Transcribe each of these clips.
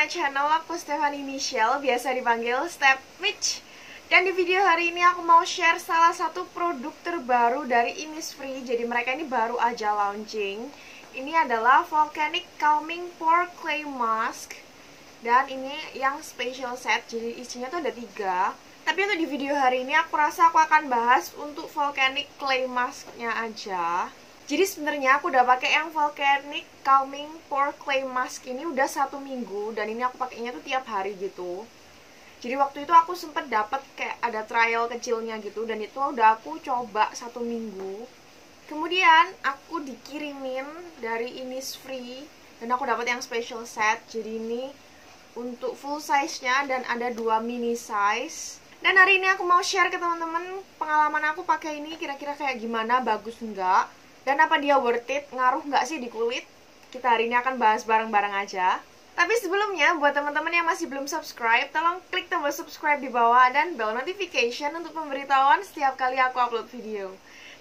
my channel. Aku Stephanie Michelle, biasa dipanggil Step Mitch. Dan di video hari ini aku mau share salah satu produk terbaru dari Innisfree. Jadi mereka ini baru aja launching. Ini adalah Volcanic Calming Pore Clay Mask. Dan ini yang special set, jadi isinya tuh ada 3. Tapi untuk di video hari ini aku rasa aku akan bahas untuk Volcanic Clay Mask-nya aja. Jadi sebenarnya aku udah pakai yang Volcanic Calming Pore Clay Mask ini udah 1 minggu. Dan ini aku pakainya tuh tiap hari gitu. Jadi waktu itu aku sempet dapet kayak ada trial kecilnya gitu. Dan itu udah aku coba 1 minggu. Kemudian aku dikirimin dari Innisfree. Dan aku dapet yang special set. Jadi ini untuk full size-nya dan ada 2 mini size. Dan hari ini aku mau share ke teman-teman pengalaman aku pakai ini kira-kira kayak gimana, bagus enggak, dan apa dia worth it, ngaruh nggak sih di kulit. Kita hari ini akan bahas bareng-bareng aja. Tapi sebelumnya, buat teman-teman yang masih belum subscribe, tolong klik tombol subscribe di bawah dan bell notification untuk pemberitahuan setiap kali aku upload video.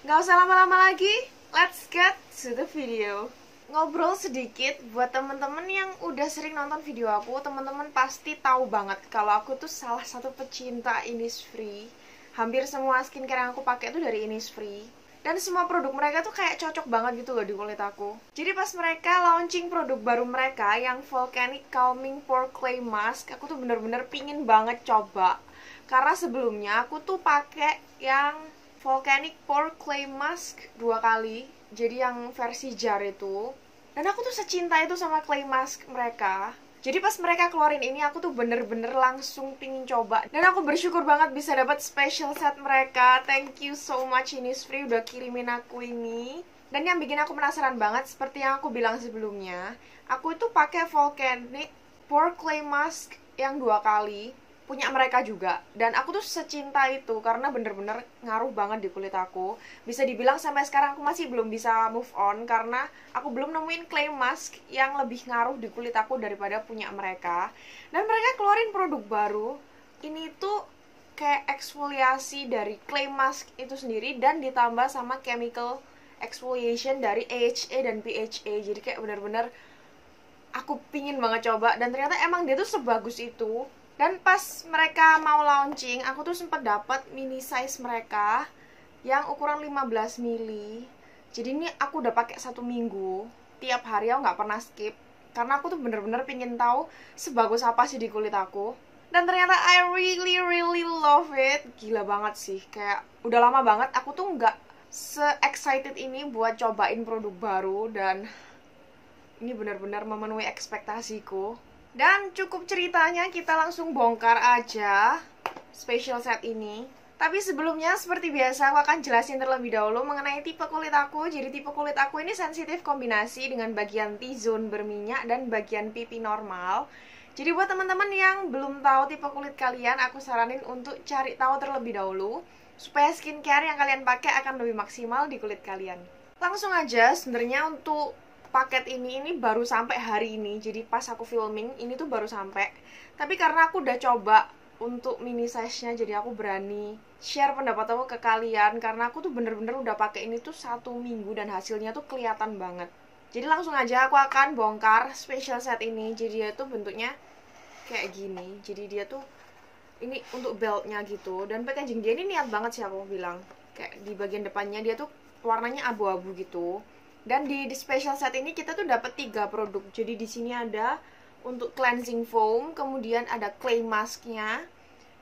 Nggak usah lama-lama lagi, let's get to the video. Ngobrol sedikit, buat teman-teman yang udah sering nonton video aku, teman-teman pasti tahu banget kalau aku tuh salah satu pecinta Innisfree. Hampir semua skincare yang aku pakai tuh dari Innisfree. Dan semua produk mereka tuh kayak cocok banget gitu loh di kulit aku. Jadi pas mereka launching produk baru mereka yang Volcanic Calming Pore Clay Mask, aku tuh bener-bener pingin banget coba. Karena sebelumnya aku tuh pakai yang Volcanic Pore Clay Mask 2 kali. Jadi yang versi jar itu. Dan aku tuh secinta itu sama clay mask mereka. Jadi pas mereka keluarin ini aku tuh bener-bener langsung pingin coba. Dan aku bersyukur banget bisa dapat special set mereka. Thank you so much Innisfree udah kirimin aku ini. Dan yang bikin aku penasaran banget seperti yang aku bilang sebelumnya, aku itu pakai Volcanic Pore Clay Mask yang 2 kali, punya mereka juga. Dan aku tuh secinta itu karena bener-bener ngaruh banget di kulit aku. Bisa dibilang sampai sekarang aku masih belum bisa move on karena aku belum nemuin clay mask yang lebih ngaruh di kulit aku daripada punya mereka. Dan mereka keluarin produk baru. Ini tuh kayak eksfoliasi dari clay mask itu sendiri dan ditambah sama chemical exfoliation dari AHA dan PHA. Jadi kayak bener-bener aku pingin banget coba dan ternyata emang dia tuh sebagus itu. Dan pas mereka mau launching, aku tuh sempat dapat mini size mereka yang ukuran 15 mili. Jadi ini aku udah pakai 1 minggu. Tiap hari aku nggak pernah skip. Karena aku tuh bener-bener pingin tahu sebagus apa sih di kulit aku. Dan ternyata I really love it. Gila banget sih. Kayak udah lama banget aku tuh nggak se-excited ini buat cobain produk baru. Dan ini bener-bener memenuhi ekspektasiku. Dan cukup ceritanya, kita langsung bongkar aja special set ini. Tapi sebelumnya, seperti biasa, aku akan jelasin terlebih dahulu mengenai tipe kulit aku. Jadi tipe kulit aku ini sensitif kombinasi dengan bagian T-zone berminyak dan bagian pipi normal. Jadi buat teman-teman yang belum tahu tipe kulit kalian, aku saranin untuk cari tahu terlebih dahulu, supaya skincare yang kalian pakai akan lebih maksimal di kulit kalian. Langsung aja, sebenarnya untuk paket ini baru sampai hari ini. Jadi pas aku filming ini tuh baru sampai. Tapi karena aku udah coba untuk mini size-nya, jadi aku berani share pendapat aku ke kalian. Karena aku tuh bener-bener udah pakai ini tuh 1 minggu dan hasilnya tuh kelihatan banget. Jadi langsung aja aku akan bongkar special set ini. Jadi dia tuh bentuknya kayak gini. Jadi dia tuh ini untuk beltnya gitu. Dan packaging dia ini niat banget sih aku bilang. Kayak di bagian depannya dia tuh warnanya abu-abu gitu. Dan di special set ini kita tuh dapat 3 produk. Jadi di sini ada untuk cleansing foam, kemudian ada clay masknya,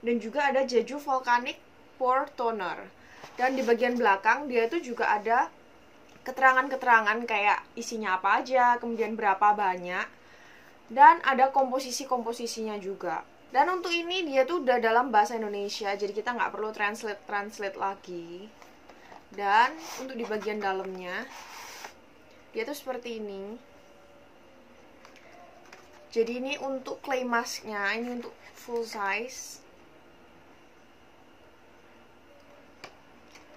dan juga ada Jeju Volcanic Pore Toner. Dan di bagian belakang dia tuh juga ada keterangan-keterangan kayak isinya apa aja, kemudian berapa banyak, dan ada komposisi-komposisinya juga. Dan untuk ini dia tuh udah dalam bahasa Indonesia, jadi kita nggak perlu translate lagi. Dan untuk di bagian dalamnya dia tuh seperti ini. Jadi ini untuk clay masknya, ini untuk full size.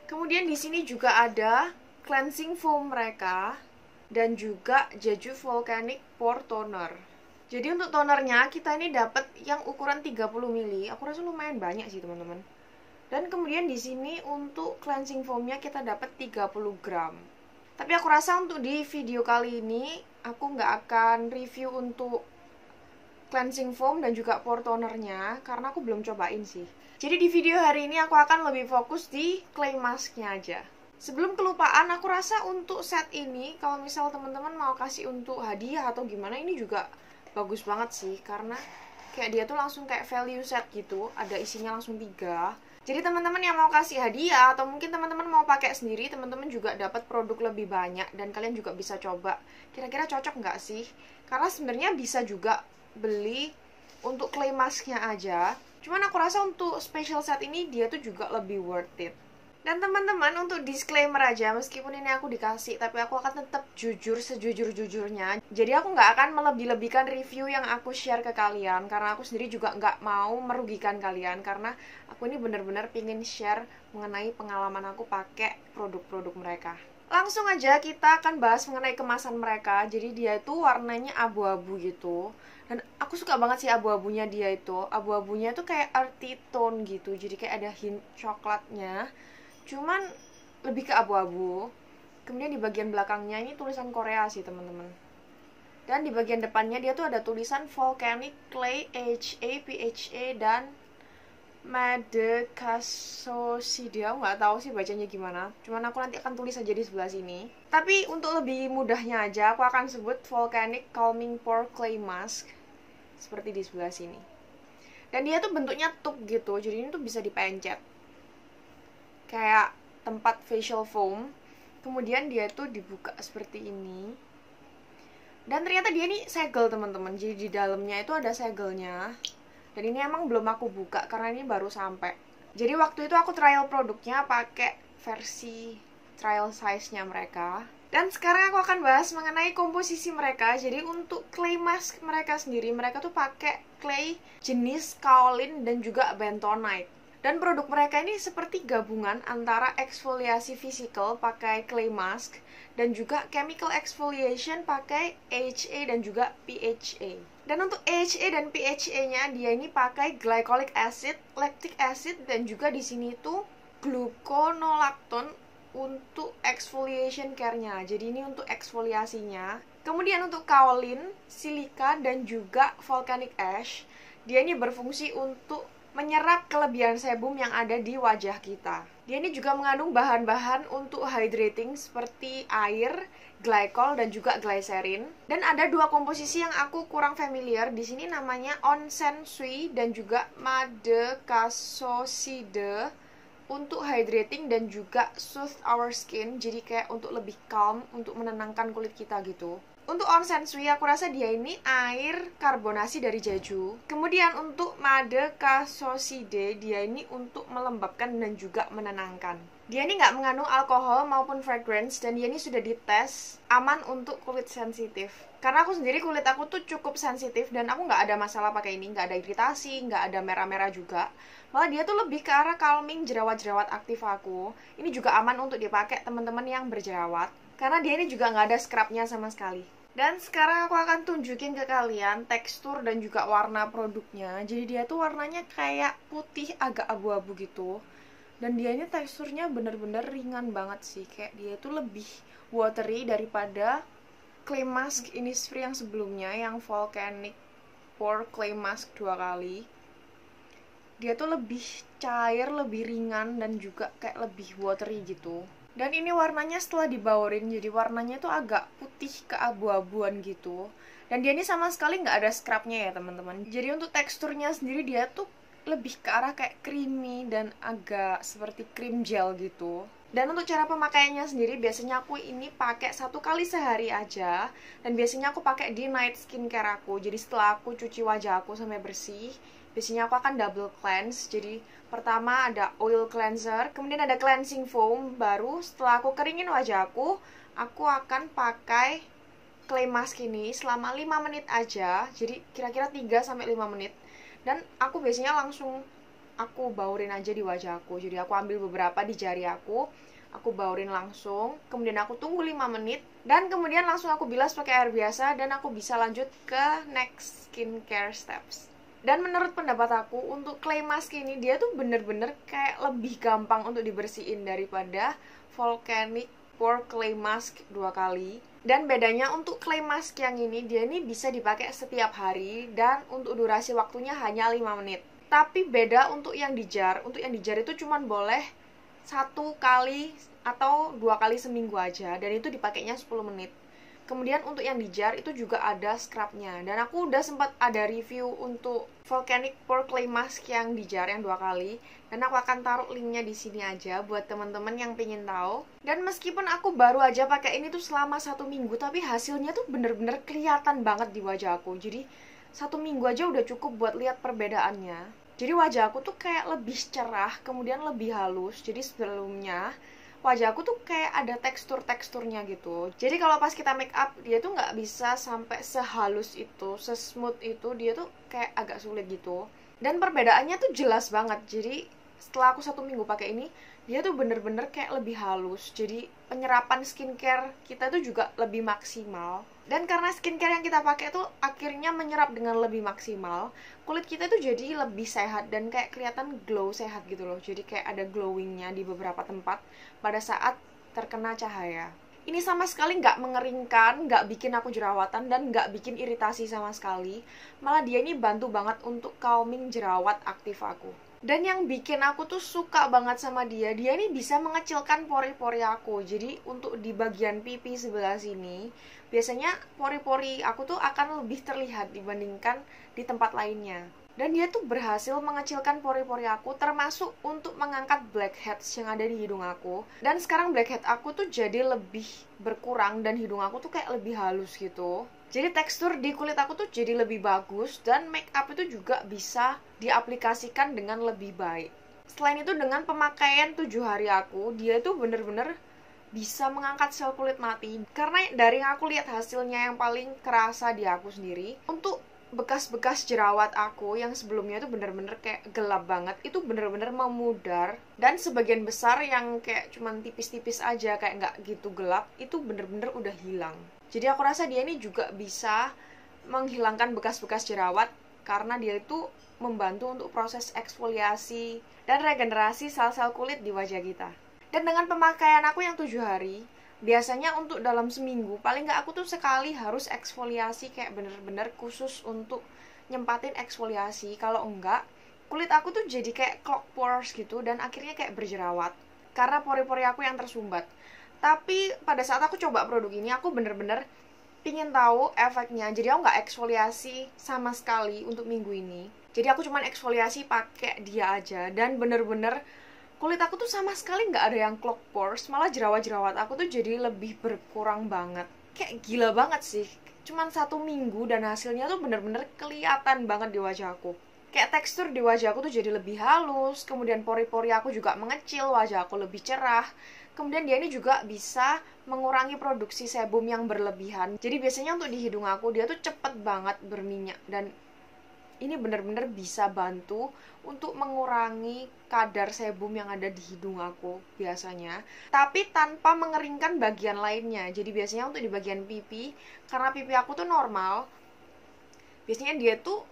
Kemudian di sini juga ada cleansing foam mereka dan juga Jeju Volcanic Pore Toner. Jadi untuk tonernya kita ini dapat yang ukuran 30 mili. Aku rasa lumayan banyak sih teman-teman. Dan kemudian di sini untuk cleansing foamnya kita dapat 30 gram. Tapi aku rasa untuk di video kali ini aku nggak akan review untuk cleansing foam dan juga pore tonernya, karena aku belum cobain sih. Jadi di video hari ini aku akan lebih fokus di clay masknya aja. Sebelum kelupaan, aku rasa untuk set ini, kalau misal teman-teman mau kasih untuk hadiah atau gimana, ini juga bagus banget sih, karena kayak dia tuh langsung kayak value set gitu, ada isinya langsung 3. Jadi teman-teman yang mau kasih hadiah atau mungkin teman-teman mau pakai sendiri, teman-teman juga dapat produk lebih banyak dan kalian juga bisa coba kira-kira cocok nggak sih? Karena sebenarnya bisa juga beli untuk clay masknya aja. Cuman aku rasa untuk special set ini dia tuh juga lebih worth it. Dan teman-teman, untuk disclaimer aja, meskipun ini aku dikasih, tapi aku akan tetap jujur sejujur-jujurnya. Jadi aku nggak akan melebih-lebihkan review yang aku share ke kalian, karena aku sendiri juga nggak mau merugikan kalian, karena aku ini bener-bener pingin share mengenai pengalaman aku pakai produk-produk mereka. Langsung aja kita akan bahas mengenai kemasan mereka. Jadi dia itu warnanya abu-abu gitu. Dan aku suka banget sih abu-abunya dia itu. Abu-abunya tuh kayak earthy tone gitu, jadi kayak ada hint coklatnya. Cuman lebih ke abu-abu. Kemudian di bagian belakangnya ini tulisan Korea sih teman-teman. Dan di bagian depannya dia tuh ada tulisan Volcanic Clay HA, PHA, dan Madekassosida. Nggak tahu sih bacanya gimana. Cuman aku nanti akan tulis aja di sebelah sini. Tapi untuk lebih mudahnya aja, aku akan sebut Volcanic Calming Pore Clay Mask. Seperti di sebelah sini. Dan dia tuh bentuknya tube gitu, jadi ini tuh bisa dipencet. Kayak tempat facial foam. Kemudian dia tuh dibuka seperti ini. Dan ternyata dia ini segel teman-teman. Jadi di dalamnya itu ada segelnya. Dan ini emang belum aku buka karena ini baru sampai. Jadi waktu itu aku trial produknya pakai versi trial size-nya mereka. Dan sekarang aku akan bahas mengenai komposisi mereka. Jadi untuk clay mask mereka sendiri, mereka tuh pakai clay jenis kaolin dan juga bentonite. Dan produk mereka ini seperti gabungan antara eksfoliasi physical pakai clay mask dan juga chemical exfoliation pakai AHA dan juga PHA. Dan untuk AHA dan PHA-nya dia ini pakai glycolic acid, lactic acid, dan juga di sini tuh gluconolactone untuk exfoliation care-nya. Jadi ini untuk eksfoliasinya. Kemudian untuk kaolin, silika, dan juga volcanic ash, dia ini berfungsi untuk menyerap kelebihan sebum yang ada di wajah kita. Dia ini juga mengandung bahan-bahan untuk hydrating seperti air, glycol, dan juga glycerin. Dan ada 2 komposisi yang aku kurang familiar. Di sini namanya onsen sui dan juga madekassoside untuk hydrating dan juga soothe our skin. Jadi kayak untuk lebih calm, untuk menenangkan kulit kita gitu. Untuk onsen sui aku rasa dia ini air karbonasi dari Jeju. Kemudian untuk madekassoside dia ini untuk melembabkan dan juga menenangkan. Dia ini nggak mengandung alkohol maupun fragrance dan dia ini sudah dites aman untuk kulit sensitif. Karena aku sendiri kulit aku tuh cukup sensitif dan aku nggak ada masalah pakai ini, nggak ada iritasi, nggak ada merah-merah juga. Malah dia tuh lebih ke arah calming jerawat-jerawat aktif aku. Ini juga aman untuk dipakai teman-teman yang berjerawat. Karena dia ini juga nggak ada scrubnya sama sekali. Dan sekarang aku akan tunjukin ke kalian tekstur dan juga warna produknya. Jadi dia tuh warnanya kayak putih agak abu-abu gitu. Dan dia ini teksturnya bener-bener ringan banget sih. Kayak dia tuh lebih watery daripada clay mask Innisfree yang sebelumnya, yang Volcanic Pore Clay Mask 2 kali. Dia tuh lebih cair, lebih ringan, dan juga kayak lebih watery gitu. Dan ini warnanya setelah dibaurin, jadi warnanya tuh agak putih keabu-abuan gitu. Dan dia ini sama sekali nggak ada scrubnya ya teman-teman. Jadi untuk teksturnya sendiri dia tuh lebih ke arah kayak creamy dan agak seperti cream gel gitu. Dan untuk cara pemakaiannya sendiri, biasanya aku ini pakai 1 kali sehari aja. Dan biasanya aku pakai di night skincare aku. Jadi setelah aku cuci wajah aku sampai bersih, biasanya aku akan double cleanse. Jadi pertama ada oil cleanser, kemudian ada cleansing foam. Baru setelah aku keringin wajah aku akan pakai clay mask ini selama 5 menit aja. Jadi kira-kira 3-5 menit. Dan aku biasanya langsung aku baurin aja di wajah aku. Jadi aku ambil beberapa di jari aku baurin langsung, kemudian aku tunggu 5 menit, dan kemudian langsung aku bilas pakai air biasa, dan aku bisa lanjut ke next skincare steps. Dan menurut pendapat aku, untuk clay mask ini dia tuh bener-bener kayak lebih gampang untuk dibersihin daripada Volcanic Pore Clay Mask 2 kali. Dan bedanya untuk clay mask yang ini, dia ini bisa dipakai setiap hari dan untuk durasi waktunya hanya 5 menit. Tapi beda untuk yang di jar. Untuk yang di jar itu cuma boleh 1 kali atau 2 kali seminggu aja, dan itu dipakainya 10 menit. Kemudian untuk yang di jar itu juga ada scrubnya. Dan aku udah sempat ada review untuk Volcanic Pore Clay Mask yang di jar yang 2 kali. Dan aku akan taruh linknya di sini aja buat teman-teman yang pengen tahu. Dan meskipun aku baru aja pakai ini tuh selama 1 minggu, tapi hasilnya tuh bener-bener kelihatan banget di wajah aku. Jadi 1 minggu aja udah cukup buat lihat perbedaannya. Jadi wajah aku tuh kayak lebih cerah, kemudian lebih halus. Jadi sebelumnya wajah aku tuh kayak ada teksturnya gitu. Jadi kalau pas kita make up, dia tuh nggak bisa sampai sehalus itu, sesmooth itu. Dia tuh kayak agak sulit gitu. Dan perbedaannya tuh jelas banget. Jadi setelah aku 1 minggu pakai ini, dia tuh bener-bener kayak lebih halus. Jadi penyerapan skincare kita tuh juga lebih maksimal. Dan karena skincare yang kita pakai tuh akhirnya menyerap dengan lebih maksimal, kulit kita tuh jadi lebih sehat dan kayak kelihatan glow sehat gitu loh. Jadi kayak ada glowingnya di beberapa tempat pada saat terkena cahaya. Ini sama sekali nggak mengeringkan, nggak bikin aku jerawatan, dan nggak bikin iritasi sama sekali. Malah dia ini bantu banget untuk calming jerawat aktif aku. Dan yang bikin aku tuh suka banget sama dia ini bisa mengecilkan pori-pori aku. Jadi untuk di bagian pipi sebelah sini, biasanya pori-pori aku tuh akan lebih terlihat dibandingkan di tempat lainnya. Dan dia tuh berhasil mengecilkan pori-pori aku, termasuk untuk mengangkat blackheads yang ada di hidung aku. Dan sekarang blackhead aku tuh jadi lebih berkurang dan hidung aku tuh kayak lebih halus gitu. Jadi tekstur di kulit aku tuh jadi lebih bagus, dan make up itu juga bisa diaplikasikan dengan lebih baik. Selain itu dengan pemakaian 7 hari aku, dia itu bener-bener bisa mengangkat sel kulit mati. Karena dari yang aku lihat hasilnya yang paling kerasa di aku sendiri, untuk bekas-bekas jerawat aku yang sebelumnya itu bener-bener kayak gelap banget, itu bener-bener memudar. Dan sebagian besar yang kayak cuman tipis-tipis aja, kayak nggak gitu gelap, itu bener-bener udah hilang. Jadi aku rasa dia ini juga bisa menghilangkan bekas-bekas jerawat, karena dia itu membantu untuk proses eksfoliasi dan regenerasi sel-sel kulit di wajah kita. Dan dengan pemakaian aku yang 7 hari, biasanya untuk dalam seminggu, paling nggak aku tuh sekali harus eksfoliasi, kayak bener-bener khusus untuk nyempatin eksfoliasi. Kalau enggak, kulit aku tuh jadi kayak clog pores gitu, dan akhirnya kayak berjerawat karena pori-pori aku yang tersumbat. Tapi pada saat aku coba produk ini, aku bener-bener pingin tahu efeknya. Jadi aku nggak eksfoliasi sama sekali untuk minggu ini. Jadi aku cuman eksfoliasi pakai dia aja, dan bener-bener kulit aku tuh sama sekali nggak ada yang clog pores. Malah jerawat-jerawat aku tuh jadi lebih berkurang banget. Kayak gila banget sih. Cuman 1 minggu dan hasilnya tuh bener-bener kelihatan banget di wajah aku. Kayak tekstur di wajah aku tuh jadi lebih halus. Kemudian pori-pori aku juga mengecil, wajah aku lebih cerah. Kemudian dia ini juga bisa mengurangi produksi sebum yang berlebihan. Jadi biasanya untuk di hidung aku, dia tuh cepet banget berminyak. Dan ini benar-benar bisa bantu untuk mengurangi kadar sebum yang ada di hidung aku biasanya, tapi tanpa mengeringkan bagian lainnya. Jadi biasanya untuk di bagian pipi, karena pipi aku tuh normal, biasanya dia tuh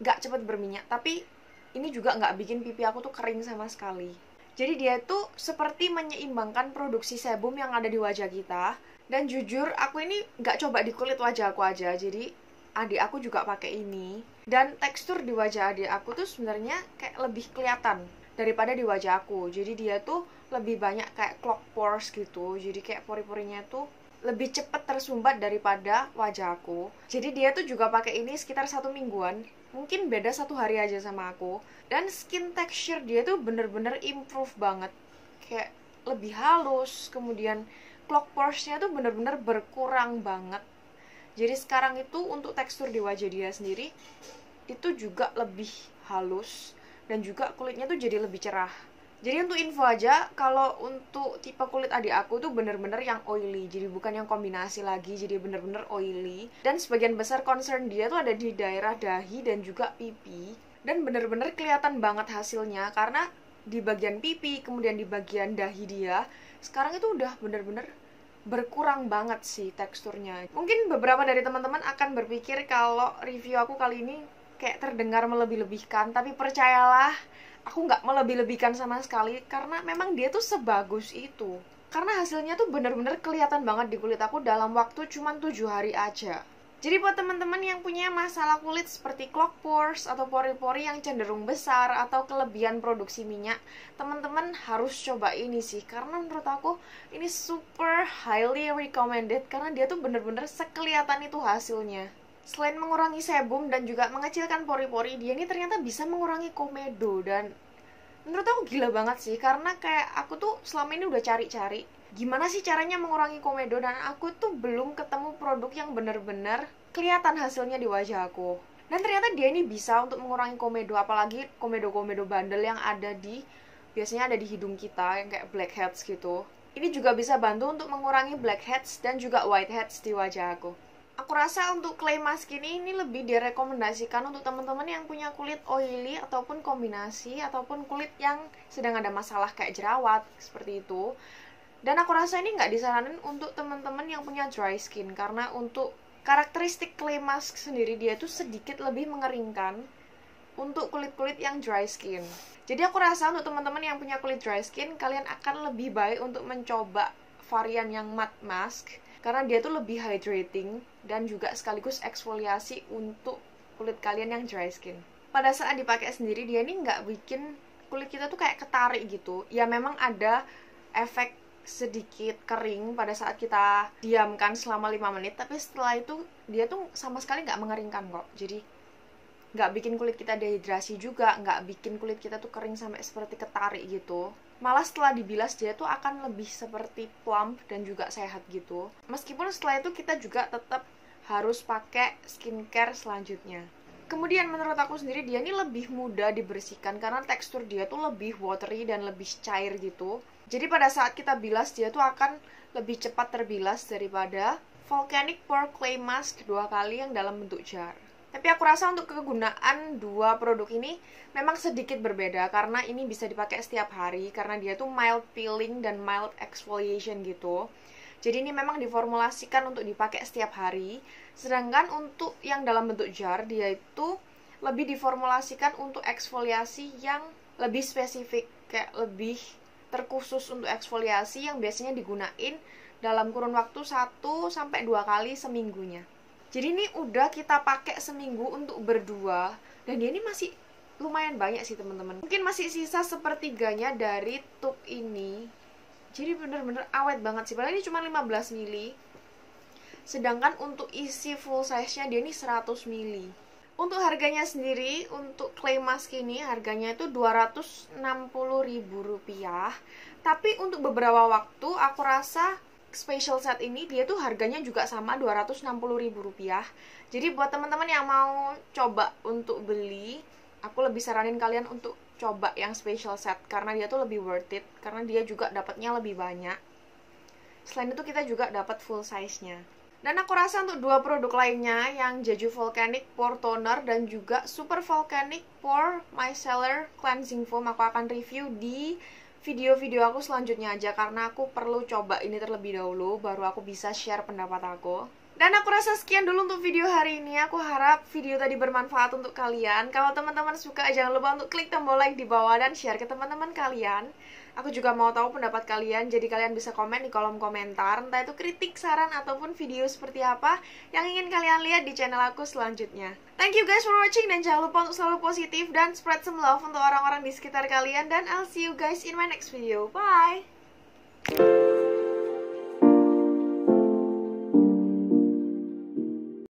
gak cepet berminyak, tapi ini juga gak bikin pipi aku tuh kering sama sekali. Jadi dia tuh seperti menyeimbangkan produksi sebum yang ada di wajah kita. Dan jujur, aku ini gak coba di kulit wajah aku aja, jadi adik aku juga pakai ini. Dan tekstur di wajah adik aku tuh sebenarnya kayak lebih kelihatan daripada di wajah aku. Jadi dia tuh lebih banyak kayak clog pores gitu. Jadi kayak pori-porinya tuh lebih cepat tersumbat daripada wajah aku. Jadi dia tuh juga pakai ini sekitar 1 mingguan. Mungkin beda 1 hari aja sama aku. Dan skin texture dia tuh bener-bener improve banget. Kayak lebih halus. Kemudian clog pores-nya tuh bener-bener berkurang banget. Jadi sekarang itu untuk tekstur di wajah dia sendiri itu juga lebih halus, dan juga kulitnya tuh jadi lebih cerah. Jadi untuk info aja, kalau untuk tipe kulit adik aku tuh bener-bener yang oily. Jadi bukan yang kombinasi lagi, jadi bener-bener oily. Dan sebagian besar concern dia tuh ada di daerah dahi dan juga pipi. Dan bener-bener kelihatan banget hasilnya, karena di bagian pipi, kemudian di bagian dahi dia, sekarang itu udah bener-bener berkurang banget sih teksturnya. Mungkin beberapa dari teman-teman akan berpikir kalau review aku kali ini kayak terdengar melebih-lebihkan, tapi percayalah, aku nggak melebih-lebihkan sama sekali, karena memang dia tuh sebagus itu. karena hasilnya tuh bener-bener kelihatan banget di kulit aku dalam waktu cuma 7 hari aja. Jadi buat teman-teman yang punya masalah kulit seperti clog pores atau pori-pori yang cenderung besar atau kelebihan produksi minyak, teman-teman harus coba ini sih, karena menurut aku ini super highly recommended karena dia tuh bener-bener sekelihatan itu hasilnya. Selain mengurangi sebum dan juga mengecilkan pori-pori, dia ini ternyata bisa mengurangi komedo. Dan menurut aku gila banget sih, karena kayak aku tuh selama ini udah cari-cari gimana sih caranya mengurangi komedo, dan aku tuh belum ketemu produk yang bener-bener kelihatan hasilnya di wajah aku. Dan ternyata dia ini bisa untuk mengurangi komedo, apalagi komedo-komedo bandel yang biasanya ada di hidung kita, yang kayak blackheads gitu. Ini juga bisa bantu untuk mengurangi blackheads dan juga whiteheads di wajah aku. Aku rasa untuk clay mask ini lebih direkomendasikan untuk teman-teman yang punya kulit oily ataupun kombinasi, ataupun kulit yang sedang ada masalah kayak jerawat, seperti itu. Dan aku rasa ini nggak disaranin untuk teman-teman yang punya dry skin, karena untuk karakteristik clay mask sendiri dia tuh sedikit lebih mengeringkan untuk kulit-kulit yang dry skin. Jadi aku rasa untuk teman-teman yang punya kulit dry skin, kalian akan lebih baik untuk mencoba varian yang matte mask, karena dia tuh lebih hydrating dan juga sekaligus eksfoliasi untuk kulit kalian yang dry skin. Pada saat dipakai sendiri, dia ini nggak bikin kulit kita tuh kayak ketarik gitu. Ya memang ada efek sedikit kering pada saat kita diamkan selama 5 menit, tapi setelah itu dia tuh sama sekali nggak mengeringkan kok. Jadi nggak bikin kulit kita dehidrasi juga, nggak bikin kulit kita tuh kering sampai seperti ketarik gitu. Malah setelah dibilas dia tuh akan lebih seperti plump dan juga sehat gitu. Meskipun setelah itu kita juga tetap harus pakai skincare selanjutnya. Kemudian menurut aku sendiri dia ini lebih mudah dibersihkan karena tekstur dia tuh lebih watery dan lebih cair gitu. Jadi pada saat kita bilas dia tuh akan lebih cepat terbilas daripada Volcanic Pore Clay Mask 2 kali yang dalam bentuk jar. Tapi aku rasa untuk kegunaan dua produk ini memang sedikit berbeda, karena ini bisa dipakai setiap hari karena dia tuh mild peeling dan mild exfoliation gitu. Jadi ini memang diformulasikan untuk dipakai setiap hari. Sedangkan untuk yang dalam bentuk jar dia itu lebih diformulasikan untuk eksfoliasi yang lebih spesifik, kayak lebih terkhusus untuk eksfoliasi yang biasanya digunain dalam kurun waktu 1-2 kali seminggunya. Jadi ini udah kita pakai seminggu untuk berdua, dan dia ini masih lumayan banyak sih teman-teman. Mungkin masih sisa sepertiganya dari tube ini. Jadi bener-bener awet banget sih. Padahal ini cuma 15 ml. Sedangkan untuk isi full size-nya dia ini 100 ml. Untuk harganya sendiri, untuk clay mask ini harganya itu Rp260.000. Tapi untuk beberapa waktu aku rasa special set ini dia tuh harganya juga sama Rp260.000. Jadi buat teman-teman yang mau coba untuk beli, aku lebih saranin kalian untuk coba yang special set karena dia tuh lebih worth it, karena dia juga dapatnya lebih banyak. Selain itu kita juga dapat full size-nya. Dan aku rasa untuk dua produk lainnya yang Jeju Volcanic Pore Toner dan juga Super Volcanic Pore Micellar Cleansing Foam aku akan review di video-video aku selanjutnya aja, karena aku perlu coba ini terlebih dahulu baru aku bisa share pendapat aku. Dan aku rasa sekian dulu untuk video hari ini. Aku harap video tadi bermanfaat untuk kalian. Kalau teman-teman suka, jangan lupa untuk klik tombol like di bawah dan share ke teman-teman kalian. Aku juga mau tahu pendapat kalian, jadi kalian bisa komen di kolom komentar, entah itu kritik, saran, ataupun video seperti apa yang ingin kalian lihat di channel aku selanjutnya. Thank you guys for watching, dan jangan lupa untuk selalu positif dan spread some love untuk orang-orang di sekitar kalian, dan I'll see you guys in my next video. Bye!